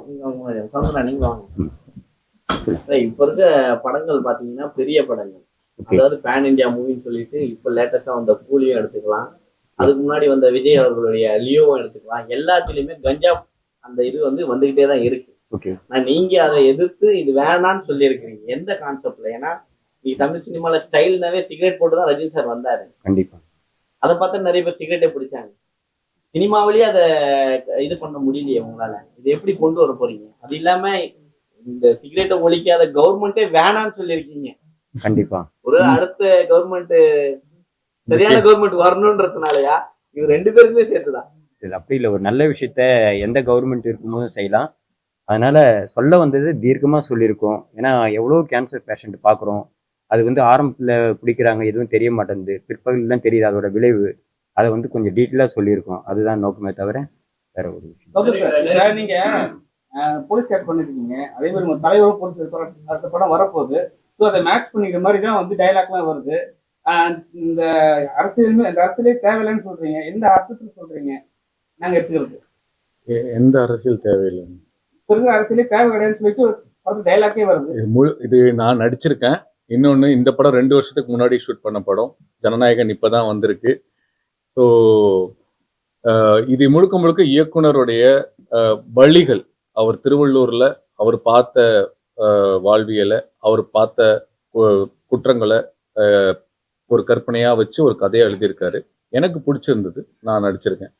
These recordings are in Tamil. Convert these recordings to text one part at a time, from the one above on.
நீங்க வாங்க. இப்ப இருக்க படங்கள் பாத்தீங்கன்னா பெரிய படங்கள், அதாவது பேன் இந்தியா மூவின்னு சொல்லிட்டு இப்ப லேட்டஸ்டா வந்த கூலியும் எடுத்துக்கலாம், அதுக்கு முன்னாடி வந்த விஜய் அவர்களுடைய லியோவும் எடுத்துக்கலாம். எல்லாத்துலயுமே கஞ்சா அந்த இது வந்துகிட்டே தான் இருக்கு. நீங்க அதை எதிர்த்து இது வேணான்னு சொல்லி இருக்கிறீங்க, எந்த கான்செப்ட்ல? ஏன்னா நீங்க தமிழ் சினிமால ஸ்டைல்னாவே சிகரெட் போட்டுதான் ரஜினி சார் வந்தாரு. கண்டிப்பா அதை பார்த்து நிறைய பேர் சிகரெட்டை பிடிச்சாங்க. சினிமாவிலேயே அதை இது பண்ண முடியலையே உங்களால. இது எப்படி கொண்டு வர போறீங்க? அது இல்லாம இந்த சிகரெட்டை ஒழிக்காத கவர்மெண்டே வேணான்னு சொல்லியிருக்கீங்க. கண்டிப்பா ஒரு அடுத்த கவர்மெண்ட் சரியான கவர்மெண்ட் வரணும்ன்றதுனாலயா? இது ரெண்டு பேருக்குமே சேர்த்துதான். அப்படி இல்லை, ஒரு நல்ல விஷயத்த எந்த கவர்மெண்ட் இருக்கும்போதும் செய்யலாம். அதனால சொல்ல வந்தது தீர்க்கமா சொல்லியிருக்கோம். ஏன்னா எவ்வளோ கேன்சர் பேஷண்ட் பார்க்குறோம். அது ஆரம்பத்தில் பிடிக்கிறாங்க, எதுவும் தெரிய மாட்டேங்குது, பிற்பகல் தான் தெரியுது அதோட விளைவு. அதை கொஞ்சம் டீட்டெயிலாக சொல்லியிருக்கோம். அதுதான் நோக்கமே தவிர வேற ஒரு விஷயம். நீங்க போலீஸ் கேட் பண்ணிருக்கீங்க, அதே மாதிரி உங்க தலைவரும் போலீஸ் அடுத்த படம் வரப்போகுது. ஸோ அதை மேட்ச் பண்ணிக்கிற மாதிரி தான் டைலாக்லாம் வருது. இந்த அரசியலுமே இந்த அரசியலே தேவையில்லைன்னு சொல்றீங்க, எந்த அர்த்தத்தில் சொல்றீங்க? நாங்க எடுத்துக்கிறது எந்த அரசியல் தேவையில்லை, அரசியலே தேவை கிடையாதுன்னு சொல்லிட்டு டைலாக்கே வருது. இது நான் நடிச்சிருக்கேன். இன்னொன்று, இந்த படம் 2 வருஷத்துக்கு முன்னாடி ஷூட் பண்ண படம். ஜனநாயகன் இப்போதான் வந்திருக்கு. ஸோ இது முழுக்க முழுக்க இயக்குனருடைய வழிகள், அவர் திருவள்ளூரில் அவர் பார்த்த வாழ்வியலை, அவர் பார்த்த குற்றங்களை ஒரு கற்பனையாக வச்சு ஒரு கதையை எழுதியிருக்காரு. எனக்கு பிடிச்சிருந்தது, நான் நடிச்சிருக்கேன்.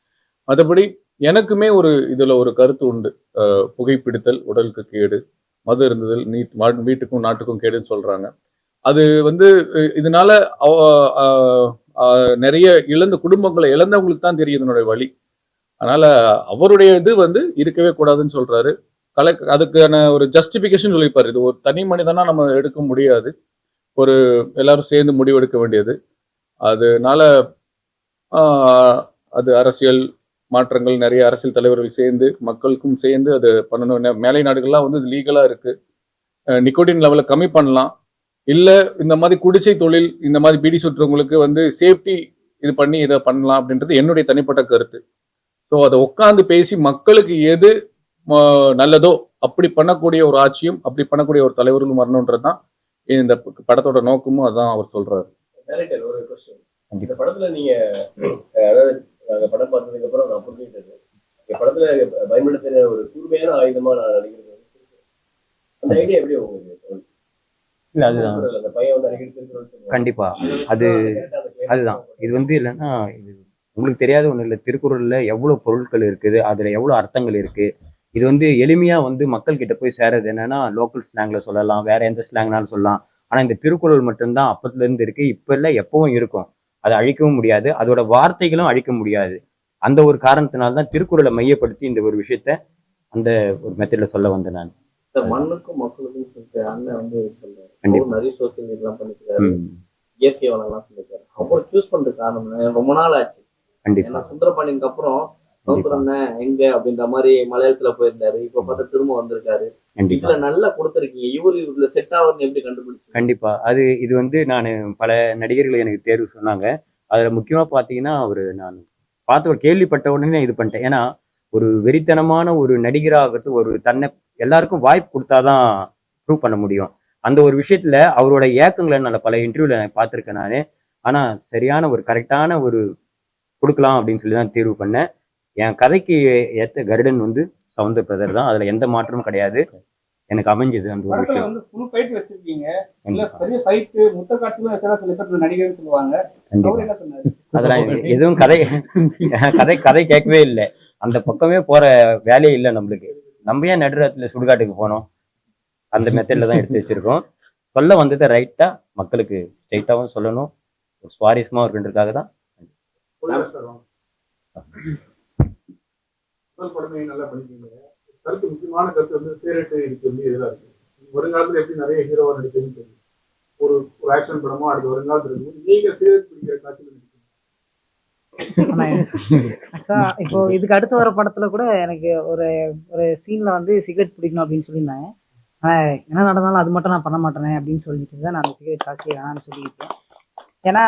மற்றபடி எனக்குமே இதில் ஒரு கருத்து உண்டு. புகைப்பிடித்தல் உடலுக்கு கேடு, மது இருந்ததில் வீட்டுக்கும் நாட்டுக்கும் கேடுன்னு சொல்கிறாங்க. அது இதனால நிறைய இழந்த குடும்பங்களை இழந்தவங்களுக்கு தான் தெரியும் இதனுடைய வழி. அதனால அவருடைய இது இருக்கவே கூடாதுன்னு சொல்றாரு. அதுக்கான ஒரு ஜஸ்டிபிகேஷன் சொல்லிப்பாரு. இது ஒரு தனி மனிதனா நம்ம எடுக்க முடியாது, ஒரு எல்லாரும் சேர்ந்து முடிவெடுக்க வேண்டியது. அதனால அது அரசியல் மாற்றங்கள், நிறைய அரசியல் தலைவர்கள் சேர்ந்து மக்களுக்கும் சேர்ந்து அது பண்ணணும். மேலை நாடுகள்லாம் இது லீகலா இருக்கு. நிக்கோட்டின் லெவலை கம்மி பண்ணலாம். இல்லை இந்த மாதிரி குடிசை தொழில், இந்த மாதிரி பீடி சுற்றுறவங்களுக்கு சேஃப்டி இது பண்ணி இதை பண்ணலாம் அப்படின்றது என்னுடைய தனிப்பட்ட கருத்து. ஸோ அதை உட்காந்து பேசி மக்களுக்கு எது நல்லதோ அப்படி பண்ணக்கூடிய ஒரு ஆட்சியும் அப்படி பண்ணக்கூடிய ஒரு தலைவர்களும் வரணுன்றது தான் இந்த படத்தோட நோக்கமும். அதான் அவர் சொல்றாரு. இந்த படத்துல நீங்க அதாவது படம் பார்த்ததுக்கு அப்புறம் நான் புரிஞ்சுக்கிட்டது, இந்த படத்துல பயன்படுத்தின ஒரு கூர்மையான ஆயுதமா நான் நடிக்கிறது. அந்த ஐடியா எப்படி உங்களுக்கு? இல்லை, அதுதான் கண்டிப்பா. அதுதான் இது இல்லைன்னா இது உங்களுக்கு தெரியாத ஒன்றும் இல்லை. திருக்குறள்ல எவ்வளவு பொருட்கள் இருக்குது, அதுல எவ்வளவு அர்த்தங்கள் இருக்கு. இது எளிமையா மக்கள் கிட்ட போய் சேரது என்னன்னா லோக்கல் ஸ்லாங்ல சொல்லலாம், வேற எந்த ஸ்லாங்னாலும் சொல்லலாம். ஆனா இந்த திருக்குறள் மட்டும்தான் அப்பத்துல இருந்து இருக்கு, இப்ப இல்லை எப்பவும் இருக்கும். அதை அழிக்கவும் முடியாது, அதோட வார்த்தைகளும் அழிக்க முடியாது. அந்த ஒரு காரணத்தினால்தான் திருக்குறளை மையப்படுத்தி இந்த ஒரு விஷயத்த அந்த ஒரு மெத்தட்ல சொல்ல வந்தேன் நான். மண்ணுக்கும் மக்களுக்கும் சொல்லிட்டு அண்ணன் சொல்றாரு, நிறைய சோசியல் மீடியாலாம் பண்ணிக்கிறாரு, இயற்கை வளங்கள்லாம் சொல்லிருக்காரு. அப்புறம் சூஸ் பண்றது காரணம் ரொம்ப நாள் ஆச்சு. ஏன்னா சுந்தரபாண்டியனுக்கு அப்புறம் எங்க அப்படின்ற மாதிரி மலையாளத்துல போயிருந்தாரு, இப்ப பார்த்தா திரும்ப வந்திருக்காரு. இதுல நல்லா கொடுத்திருக்கீங்க, இதுல செட் ஆகுதுன்னு எப்படி கண்டுபிடிச்சு? கண்டிப்பா இது நான் பல நடிகர்கள் எனக்கு தேர்வு சொன்னாங்க. அதுல முக்கியமா பாத்தீங்கன்னா நான் பார்த்து ஒரு கேள்விப்பட்ட உடனே இது பண்ணிட்டேன். ஏன்னா ஒரு வெறித்தனமான ஒரு நடிகராகிறது ஒரு தன்னை எல்லாருக்கும் வாய்ப்பு கொடுத்தாதான் ப்ரூவ் பண்ண முடியும். அந்த ஒரு விஷயத்துல அவரோட ஏக்கங்களை நான் பல இன்டர்வியூல பார்த்துருக்கேன் நானு. ஆனா சரியான ஒரு கரெக்டான ஒரு கொடுக்கலாம் அப்படின்னு சொல்லி தான் தேர்வு பண்ணேன். என் கதைக்கு ஏற்ற கருடன் சவுந்தர பிரதர் தான், அதுல எந்த மாற்றமும் கிடையாது. எனக்கு அமைஞ்சது அந்த ஒரு விஷயம். அதெல்லாம் எதுவும் கதை கேட்கவே இல்லை. அந்த பக்கமே போற வேலையே இல்லை நம்மளுக்கு. நம்ம ஏன் நடுராத்துல சுடுகாட்டுக்கு போனோம்? அந்த மெத்தட்ல தான் எடுத்து வச்சிருக்கோம். சொல்ல வந்ததை ரைட்டா மக்களுக்கு ஸ்ட்ரைட்டாவும் சொல்லணும், ஒரு சுவாரஸ்யமா இருக்குன்றதுக்காக தான். கருத்து முக்கியமான கருத்து சீரட்டு இருக்கு எதிராக இருக்கு. வருங்காலத்துல எப்படி நிறைய ஹீரோவா நடிக்கிறதுன்னு தெரியும். ஒரு ஆக்ஷன் படமோ அடுத்த வருங்காலத்துல இருக்கும். நீங்க சீரட் பிடிக்கிற காட்சியில் இப்போ இதுக்கு அடுத்து வர படத்துல கூட எனக்கு ஒரு சீன்ல சிகரெட் பிடிக்கணும் அப்படின்னு சொல்லியிருந்தாங்க. என்ன நடந்தாலும் அது மட்டும் நான் பண்ண மாட்டேனே அப்படின்னு சொல்லிட்டு தான் நான் சிகரெட் காட்சி வேணான்னு சொல்லியிருக்கேன். ஏன்னா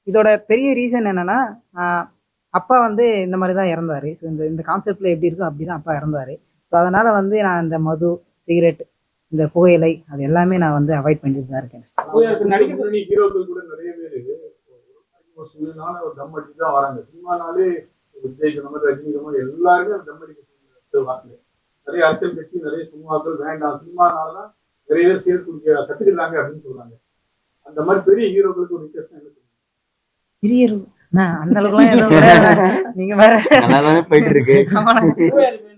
இதோட பெரிய ரீசன் என்னன்னா, அப்பா இந்த மாதிரி தான் இறந்தாரு. ஸோ இந்த கான்செப்ட்ல எப்படி இருக்கோ அப்படிதான் அப்பா இறந்தாரு. ஸோ அதனால வந்து நான் இந்த மது, சிகரெட், இந்த புகையிலை அது எல்லாமே நான் வந்து அவாய்ட் பண்ணிட்டு தான் இருக்கேன். நடிகர் ஹீரோக்கள் கூட நிறைய பேர் ஒரு சின்னனால ஒரு தம் அடிச்சு தான் வராங்க. சினிமானாலே விஜய் சொன்ன ரஜினி சொன்ன எல்லாருமே தம் அடிக்க வாங்க. நிறைய அரசியல் கட்சி நிறைய சினிமாக்கள் வேண்டாம், சினிமானாலதான் நிறைய பேர் சிகரெட் குடிக்க கத்துக்கிறாங்க அப்படின்னு சொல்றாங்க. அந்த மாதிரி பெரிய ஹீரோக்களுக்கு ஒரு ரிக்வெஸ்ட் என்ன சொல்லுங்க? பெரிய அந்த அளவுக்குலாம் எதுவும் கிடையாது. நீங்க வேற நல்லாதானே போயிட்டு இருக்கு.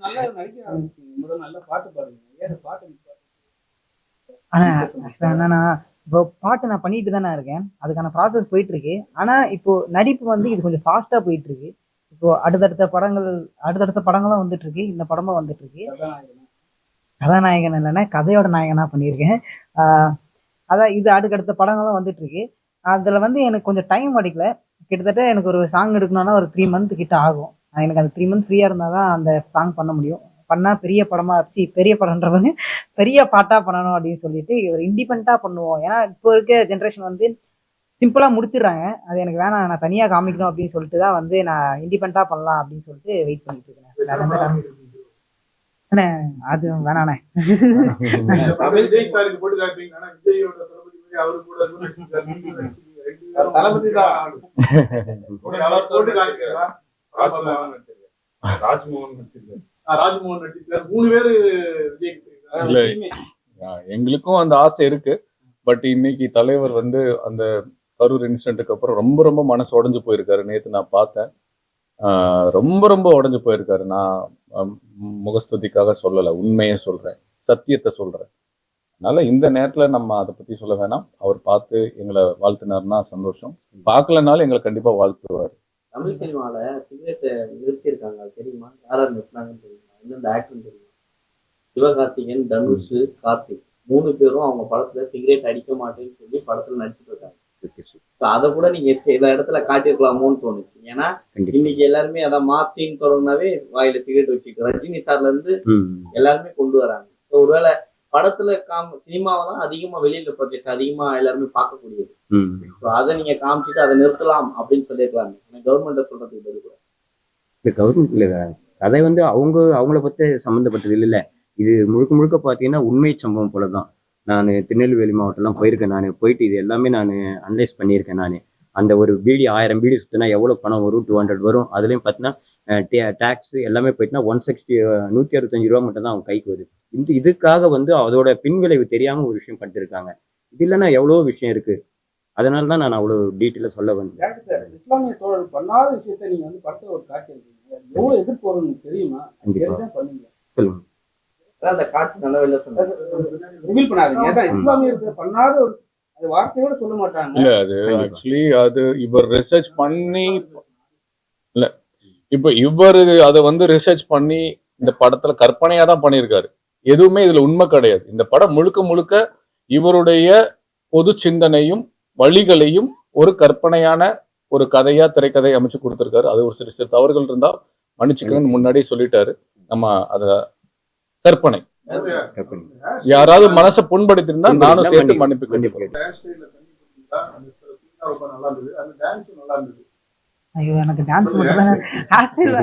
நல்லா நடிக்க ஆரம்பிச்சீங்க, முதல்ல நல்லா பாட்டு பாடுங்க. ஏன் பாட்டு ஆனா actually என்னன்னா இப்போ பாட்டு நான் பண்ணிட்டு தானே இருக்கேன், அதுக்கான ப்ராசஸ் போயிட்டு இருக்கு. ஆனா இப்போ நடிப்பு வந்து இது கொஞ்சம் ஃபாஸ்டா போயிட்டு இருக்கு. இப்போ அடுத்தடுத்த படங்களும் வந்துட்டு இருக்கு, இந்த படமும் வந்துட்டு இருக்கு. கதாநாயகன் இல்லைன்னா கதையோட நாயகனா பண்ணியிருக்கேன். அதான் இது அடுத்தடுத்த படங்களும் வந்துட்டு இருக்கு. அதுல வந்து எனக்கு கொஞ்சம் டைம் அடிக்கல. கிட்டத்தட்ட எனக்கு ஒரு சாங் எடுக்கணும்னா ஒரு 3 மந்த் கிட்ட ஆகும். எனக்கு அந்த 3 மந்த் ஃப்ரீயா இருந்தாதான் அந்த சாங் பண்ண முடியும். பண்ணா பெரிய படமா பெரிய படம்ன்றவங்க பெரிய பாட்டா பண்ணணும் அப்படின்னு சொல்லிட்டு ஒரு இண்டிபெண்டா பண்ணுவோம். ஏன்னா இப்போ இருக்க ஜென்ரேஷன் வந்து சிம்பிளா முடிச்சிடுறாங்க. அது எனக்கு வேணாம், நான் தனியா காமிக்கணும் அப்படின்னு சொல்லிட்டு தான் வந்து நான் இண்டிபெண்டா பண்ணலாம் அப்படின்னு சொல்லிட்டு வெயிட் பண்ணிட்டு இருக்கேன். அது வேணாண்ணே. விஜய் சாருக்கு போட்டு காட்டுறீங்க. ஆனா விஜயோட தளபதி மாதிரி அவரு கூட தளபதி தான் போட்டு காட்டுறீங்களா? ராஜ்மோகன் நடிச்சிருக்காரு. ராஜ்மோகன் நடிச்சிருக்காரு. 3 பேரு விஜய் இல்ல, எங்களுக்கும் அந்த ஆசை இருக்கு. பட் இன்னைக்கு தலைவர் வந்து அந்த கரூர் இன்சிடென்ட்டுக்கு அப்புறம் ரொம்ப ரொம்ப மனசு உடைஞ்சு போயிருக்காரு. நேற்று நான் பார்த்தேன், ரொம்ப ரொம்ப உடைஞ்சு போயிருக்காரு. நான் முகஸ்துதிக்காக சொல்லலை, உண்மையை சொல்றேன், சத்தியத்தை சொல்றேன். அதனால இந்த நேரத்துல நம்ம அதை பத்தி சொல்ல வேணாம். அவர் பார்த்து எங்களை வாழ்த்தினார்னா சந்தோஷம், பார்க்கலனாலும் எங்களை கண்டிப்பா வாழ்த்துவார். தமிழ் சினிமால சிகரெட்டை நிறுத்தியிருக்காங்க, அது தெரியுமா? யாரார் நிறுத்தினாங்கன்னு தெரியுமா? எந்தெந்த ஆக்டர் தெரியுமா? சிவகார்த்திகேயன், தனுஷ், கார்த்திக் 3 பேரும் அவங்க படத்துல சிகரெட் அடிக்க மாட்டேன்னு சொல்லி படத்துல நடிச்சுட்டு இருக்காங்க. அதை கூட நீங்க சில இடத்துல காட்டியிருக்கலாமோன்னு தோணுச்சு. ஏன்னா இன்னைக்கு எல்லாருமே அதான் மாசின்னு தொடங்கினாவே வாயில சிகரெட் வச்சுட்டு ரஜினி சார்ல இருந்து எல்லாருமே கொண்டு வராங்க. ஒருவேளை படத்துல சினிமாவை தான் அதிகமா வெளியில ப்ரொஜெக்ட் அதிகமா எல்லாருமே பார்க்கக்கூடியது. அதை நீங்க காமிச்சிட்டு அதை நிறுத்தலாம் அப்படின்னு சொல்லியிருக்கலாங்க. கவர்மெண்ட் சொல்றதுக்கு பதில் கூட இந்த கவர்மெண்ட் இல்லை, கதை வந்து அவங்கள பத்தி சம்மந்தப்பட்டது இல்லை. இது முழுக்க முழுக்க பார்த்தீங்கன்னா உண்மை சம்பவம் போல தான். நான் திருநெல்வேலி மாவட்டம்லாம் போயிருக்கேன். நான் போயிட்டு இது எல்லாமே நான் அனலைஸ் பண்ணியிருக்கேன். நான் அந்த ஒரு பீடி 1000 பீடி சுற்றினா எவ்வளோ பணம் வரும்? 200 வரும். அதுலேயும் பார்த்தீங்கன்னா டேக்ஸ் எல்லாமே போயிட்டுனா 165 ரூபா மட்டும் தான் அவங்க கைக்கு வருது. இதுக்காக வந்து அதோட பின்விளைவு தெரியாமல் ஒரு விஷயம் பண்ணிருக்காங்க. இது இல்லைன்னா எவ்வளோ விஷயம் இருக்கு. அதனால தான் நான் அவ்வளோ டீட்டெயிலாக சொல்ல வந்தேன். இஸ்லாமிய தோழர் பண்ணாத விஷயத்த நீங்க வந்து படத்தை ஒரு காட்சி இருக்கீங்க, எவ்வளவு எதிர்ப்பு வரும்னு தெரியுமா? பண்ணுங்க, சொல்லுங்க. அந்த காட்சி நல்லா வெளில சொன்னாங்க, ரிவீல் பண்ணாதீங்க. அதான் இஸ்லாமிய பண்ணாத ஒரு அது வார்த்தையோட சொல்ல மாட்டாங்க. இல்ல, அது ஆக்சுவலி அது இவர் ரிசர்ச் பண்ணி இல்ல, இப்ப இவர் அதை வந்து ரிசர்ச் பண்ணி இந்த படத்துல கற்பனையா தான் பண்ணியிருக்காரு. எதுவுமே இதுல உண்மை கிடையாது. இந்த படம் முழுக்க முழுக்க இவருடைய பொது சிந்தனையும் வழிகளையும் ஒரு கற்பனையான ஒரு கதையா திரைக்கதை அமைச்சு கொடுத்திருக்காரு. அது ஒரு சில தவறுகள் இருந்தா மன்னிச்சுக்கன்னு முன்னாடியே சொல்லிட்டாரு. நம்ம அத கற்பனை யாராவது மனசை புண்படுத்திருந்தா நானும் சேர்த்து மன்னிப்பு கேட்டுக்கிறேன். ஐயோ, எனக்கு டான்ஸ் மட்டும் தான். ஹேர் ஸ்டைல்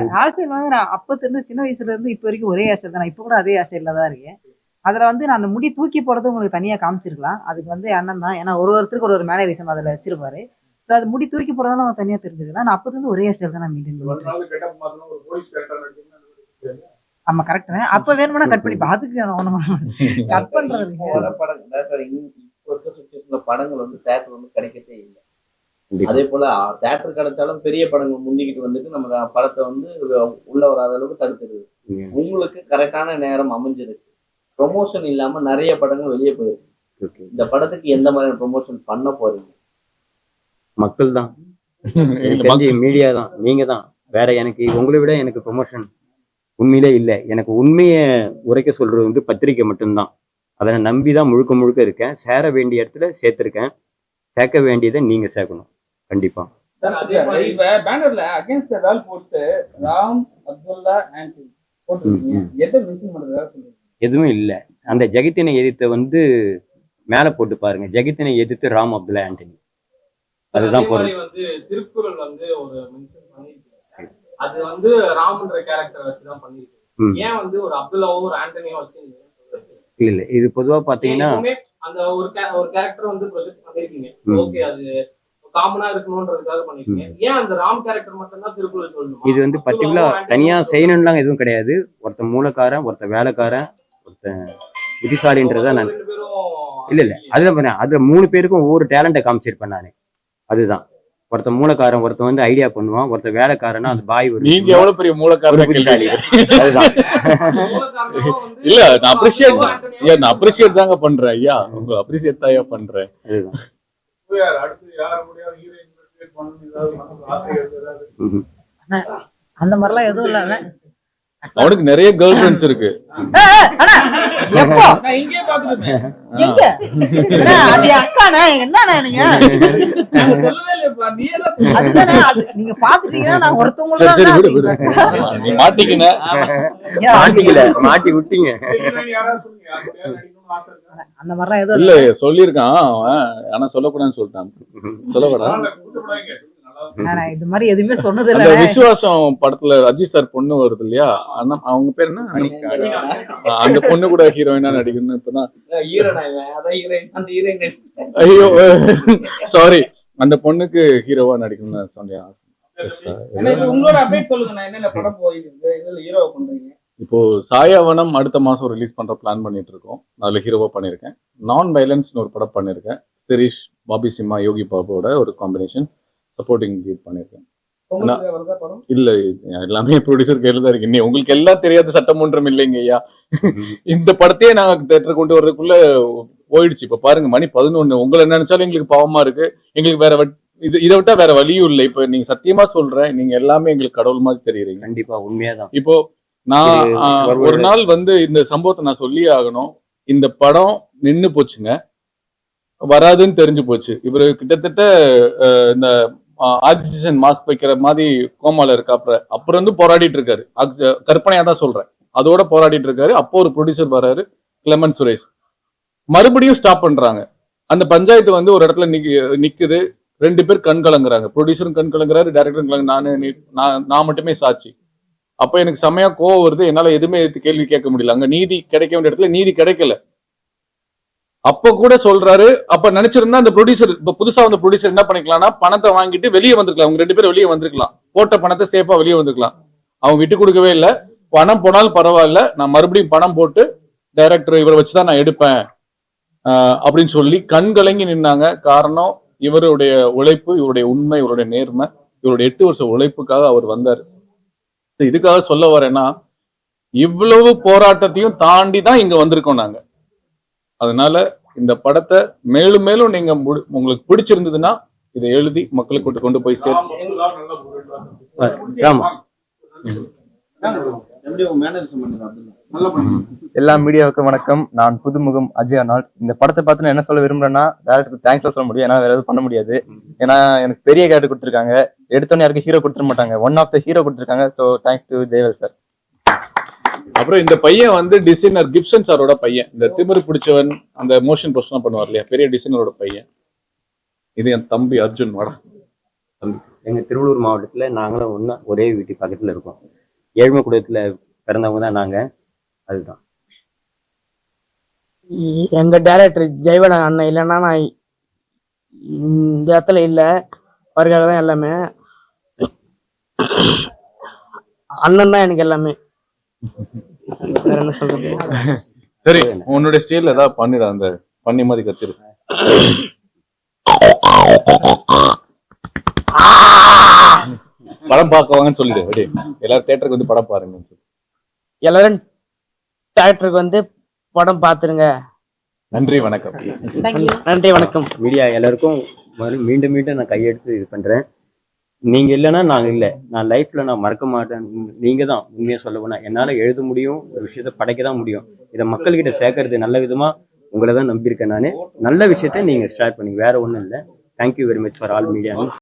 வந்து நான் அப்பத்துல இருந்து சின்ன வயசுல இருந்து இப்போ வரைக்கும் ஒரே ஹேர் ஸ்டைல் தான். நான் இப்போ கூட அதே ஹேர் ஸ்டைல்ல தான் இருக்கேன். அதுல வந்து நான் அந்த முடி தூக்கி போறது உங்களுக்கு தனியா காமிச்சிருக்கலாம். அதுக்கு வந்து அண்ணன் தான், ஏன்னா ஒருத்தருக்கு ஒரு மேனரிசம் அதுல வச்சிருப்பாரு. அது முடி தூக்கி போறதால அவங்க தனியா தெரிஞ்சுக்கலாம். நான் அப்பத்துல இருந்து ஒரே ஹேர் ஸ்டைல் தான் நான் மெயின்டைன் பண்ணுவேன். ஆமா, கரெக்ட். அப்ப வேணும்னா கட் பண்ணிப்பா, அதுக்கு கட் பண்றது படங்கள் வந்து தேட்டர் வந்து கிடைக்கவே இல்லை. அதே போல தேட்டர் கிடைச்சாலும் பெரிய படங்கள் முந்திக்கிட்டு வந்துட்டு நம்ம படத்தை வந்து உள்ள வராத அளவுக்கு தடுத்துருது. உங்களுக்கு கரெக்டான நேரம் அமைஞ்சிருக்கு, ப்ரொமோஷன் இல்லாம நிறைய படங்கள் வெளியே போயிருக்கு. இந்த படத்துக்கு எந்த மாதிரியான ப்ரொமோஷன் பண்ண போறீங்க? மக்கள் தான், மீடியா தான், நீங்க தான். வேற எனக்கு உங்களை விட எனக்கு ப்ரொமோஷன் உண்மையிலே இல்லை. எனக்கு உண்மையை உரைக்க சொல்றது வந்து பத்திரிக்கை மட்டும்தான். அதை நம்பி தான் முழுக்க முழுக்க இருக்கேன். சேர வேண்டிய இடத்துல சேர்த்திருக்கேன். சேர்க்க வேண்டியதை நீங்க சேர்க்கணும் கண்டிப்பா. இப்ப பேனர்ல அகைன்ஸ்ட் வால் போட்டு ராம் அப்துல்லா ஆண்டனி போட்டுருக்கீங்க, எதை மென்ஷன் பண்றதா சொல்லுங்க? எதுவும் இல்லை. அந்த ஜெகத்தினை எதிர்த்த வந்து மேல போட்டு பாருங்க, ஜெகத்தினை எதிர்த்து ராம் அப்துல்லா ஆண்டனி, அதுதான் போடுறது. வந்து திருக்குறள் வந்து ஒரு மென்ஷன் பண்ணிருக்கு, அது வந்து ராம்ன்ற கேரக்டர் வச்சுதான் பண்ணிருக்கு. ஏன் வந்து ஒரு அப்துல்லாவோ ஒரு ஆண்டனியோ வச்சு இல்ல இது பொதுவா பாத்தீங்கன்னா அந்த ஒரு கேரக்டர் வந்து ப்ரொஜெக்ட் பண்ணிருக்கீங்க. ஓகே, அது காமனா இருக்கணும்ன்றதுக்காக பண்ணிருக்கீங்க. ஏன் அந்த ராம் கேரக்டர் மட்டும் தான் திருக்குறள் சொல்லணும்? இது வந்து பர்டிகுலரா தனியா செய்யணும்லாம் எதுவும் கிடையாது. ஒருத்தன் மூலக்காரன், ஒருத்தன் வேலைக்காரன், ஒருத்தன் புத்திசாலின்றதா நான் இல்ல அதுல 3 பேருக்கும் ஒவ்வொரு டேலண்ட்டை காமிச்சிருப்பேன் நானு. அதுதான் ஒருத்தன் மூலக்காரன், ஒருத்தன் வந்து ஐடியா பண்ணுவான், ஒருத்தன் வேலைக்காரனா அந்த பாய் ஒரு நீங்க எவ்வளவு பெரிய மூலக்காரன் புத்திசாலி. அதுதான் இல்ல நான் அப்ரிஷியேட் தாங்க பண்றேன் ஐயா, உங்க அப்ரிஷியேட் தான் பண்றேன். அதுதான் அடுத்து யார முடியாது ஹீரோயின் பண்ணணும் ஏதாவது ஆசை ஏதாவது அந்த மாதிரிலாம் எதுவும் இல்ல. அவனுக்கு நிறைய கேர்ள் ஃபிரெண்ட்ஸ் இருக்கு. எப்போ நான் இங்கே பாத்துட்டேன். எங்க அது அக்கானே என்னண்ணே நீங்க சொல்லவே இல்லப்பா, நீயே தான் சொன்ன. அதுதானே நீங்க பாத்துட்டீங்கன்னா நான் ஒருத்தவங்க சரி விடு விடு, நீ மாட்டிக்கின. மாட்டி விட்டீங்க. ஹீரோயின் யாராவது சொல்லுங்க யார் பேர் நடிக்கணும்னு ஆசை இருக்கா? அந்த மாதிரிலாம் எதுவும் இல்ல சொல்லியிருக்கான் அவன், ஆனா சொல்லக்கூடாதுன்னு சொல்லிட்டான். சொல்லக்கூடாது. கூட்டப்படாதீங்க நான் இது மாதிரி எதுவுமே சொன்னது அந்த இல்ல. விசுவாசம் படத்துல அஜித் சார் பொண்ணு வருது இல்லையா, அவங்க பேர் என்ன, அந்த பொண்ணு கூட ஹீரோயினா நடிக்கணும்னு இப்பதான். ஐயோ சாரி, அந்த பொண்ணுக்கு ஹீரோவா நடிக்கணும்னு சொன்னேன். உங்களோட அப்டேட் சொல்லுங்க. நான் என்னென்ன படம் போயிருக்கு, இதுல ஹீரோவா பண்றீங்க? இப்போ சாயாவனம் அடுத்த மாசம் ரிலீஸ் பண்ற பிளான் பண்ணிட்டு இருக்கோம். அதுல ஹீரோவா பண்ணிருக்கேன். நான் வயலன்ஸ்னு ஒரு படம் பண்ணிருக்கேன். சிரீஷ், பாபி சிம்மா, யோகி பாபுவோட ஒரு காம்பினேஷன் சப்போர்ட்டிங் லீட் பண்ணிருக்கேன். இல்ல எல்லாமே ப்ரொடியூசர் கையில தான் இருக்கு. உங்களுக்கு எல்லாம் தெரியாத சட்டம் ஒன்றும் இல்லைங்க ஐயா. இந்த படத்தையே நாங்க தேட்டர் கொண்டு வர்றதுக்குள்ள போயிடுச்சு. இப்ப பாருங்க மணி 11. உங்களை நினைச்சாலும் எங்களுக்கு பாவமா இருக்கு. எங்களுக்கு வேற இதை விட்டா வேற வழியும் இல்லை. இப்ப நீங்க சத்தியமா சொல்றேன், நீங்க எல்லாமே எங்களுக்கு கடவுள் மாதிரி தெரியுறீங்க. கண்டிப்பா உண்மையாதான். இப்போ நான் ஒரு நாள் வந்து இந்த சம்பவத்தை நான் சொல்லியே ஆகணும். இந்த படம் நின்னு போச்சுங்க, வராதுன்னு தெரிஞ்சு போச்சு. இவரு கிட்டத்தட்ட இந்த ஆக்சிஜன் மாஸ்க் வைக்கிற மாதிரி கோமால இருக்காப்ல. அப்புறம் வந்து போராடிட்டு இருக்காரு. கற்பனையா தான் சொல்றேன், அதோட போராடிட்டு இருக்காரு. அப்போ ஒரு ப்ரொடியூசர் வர்றாரு, கிளமன் சுரேஷ். மறுபடியும் ஸ்டாப் பண்றாங்க. அந்த பஞ்சாயத்து வந்து ஒரு இடத்துல நிக்குது. 2 பேர் கண் கலங்குறாங்க. ப்ரொடியூசரும் கண் கலங்குறாரு, டைரக்டரும் கலங்கு. நான் மட்டுமே சாட்சி. அப்ப எனக்கு செமையா கோவம் வருது. என்னால எதுவுமே கேள்வி கேட்க முடியல. அங்க நீதி கிடைக்க வேண்டிய இடத்துல நீதி கிடைக்கல. அப்ப கூட சொல்றாரு, அப்ப நினைச்சிருந்தா அந்த ப்ரொடியூசர், இப்ப புதுசா வந்த ப்ரொடியூசர் என்ன பண்ணிக்கலாம்னா, பணத்தை வாங்கிட்டு வெளியே வந்திருக்கலாம். அவங்க 2 பேரும் வெளியே வந்திருக்கலாம். போட்ட பணத்தை சேஃபா வெளியே வந்திருக்கலாம். அவங்க விட்டு கொடுக்கவே இல்லை. பணம் போனாலும் பரவாயில்ல, நான் மறுபடியும் பணம் போட்டு டைரக்டர் இவரை வச்சுதான் நான் எடுப்பேன் அப்படின்னு சொல்லி கண் கலங்கி நின்னாங்க. காரணம் இவருடைய உழைப்பு, இவருடைய உண்மை, இவருடைய நேர்மை, இவருடைய 8 வருஷ உழைப்புக்காக அவர் வந்தார். இதுக்காக சொல்ல வரேன்னா, இவ்வளவு போராட்டத்தையும் தாண்டி தான் இங்க வந்திருக்கோம் நாங்க. அதனால இந்த படத்தை மேலும் மேலும் நீங்க உங்களுக்கு பிடிச்சிருந்ததுன்னா இதை எழுதி மக்களுக்கு கொண்டு போய் சேர்த்து. எல்லா மீடியாவுக்கும் வணக்கம். நான் புதுமுகம் அஜய் அர்னால்ட். இந்த படத்தை பார்த்து நான் என்ன சொல்ல விரும்புறேன்னா, டேரக்டருக்கு தேங்க்ஸ் சொல்ல முடியும். ஏன்னா வேற எதுவும் பண்ண முடியாது. ஏன்னா எனக்கு பெரிய கேரக்டர் கொடுத்துருக்காங்க. எடுத்தோன்னே யாருக்கும் ஹீரோ கொடுத்துட மாட்டாங்க. ஒன் ஆஃப் த ஹீரோ கொடுத்துருக்காங்க. So thanks to Jayavel sir. அப்புறம் இந்த பையன் வந்து டிசைனர் கிப்சன் சாரோட பையன். இந்த திமிரு பிடிச்சவன் அந்த மோஷன் போஸ்ட்லாம் பண்ணுவார் இல்லையா, பெரிய டிசைனரோட பையன். இது என் தம்பி அர்ஜுன். வாடா தம்பி. எங்க திருவள்ளூர் மாவட்டத்துல நாங்களும் ஒரே வீட்டு பக்கத்துல இருக்கோம். ஏழ்மை குடும்பத்துல பிறந்தவங்க தான் நாங்க. அதுதான் எங்க டைரக்டர் ஜெயவேல் அண்ணன் இல்லைன்னா நான் இந்த இடத்துல இல்லை. அவருக்காக தான் எல்லாமே. அண்ணன் தான் எனக்கு எல்லாமே. வேற என்ன சொல்றது. சரி, உன்னுடைய ஸ்டைல்ல ஏதாவது பண்ணிட, அந்த பண்ணி மாதிரி கத்திரு. படம் பார்க்க வாங்கன்னு சொல்லிடு. அப்படியே எல்லாரும் தியேட்டருக்கு வந்து படம் பாருங்க. எல்லாரும் தியேட்டருக்கு வந்து படம் பார்த்துருங்க. நன்றி, வணக்கம். நன்றி, வணக்கம். மீடியா எல்லாருக்கும் மீண்டும் மீண்டும் நான் கையெடுத்து இது பண்றேன். நீங்க இல்லைன்னா நாங்க இல்லை. நான் லைஃப்ல நான் மறக்க மாட்டேன். நீங்க தான் உண்மையா சொல்ல போனா. என்னால எழுத முடியும், ஒரு விஷயத்த படைக்க தான் முடியும். இதை மக்கள்கிட்ட சேர்க்கறது நல்ல விதமா உங்களை தான் நம்பியிருக்கேன். நான் நல்ல விஷயத்த நீங்க ஷேர் பண்ணி வேற ஒன்றும் இல்லை. Thank you very much for all media.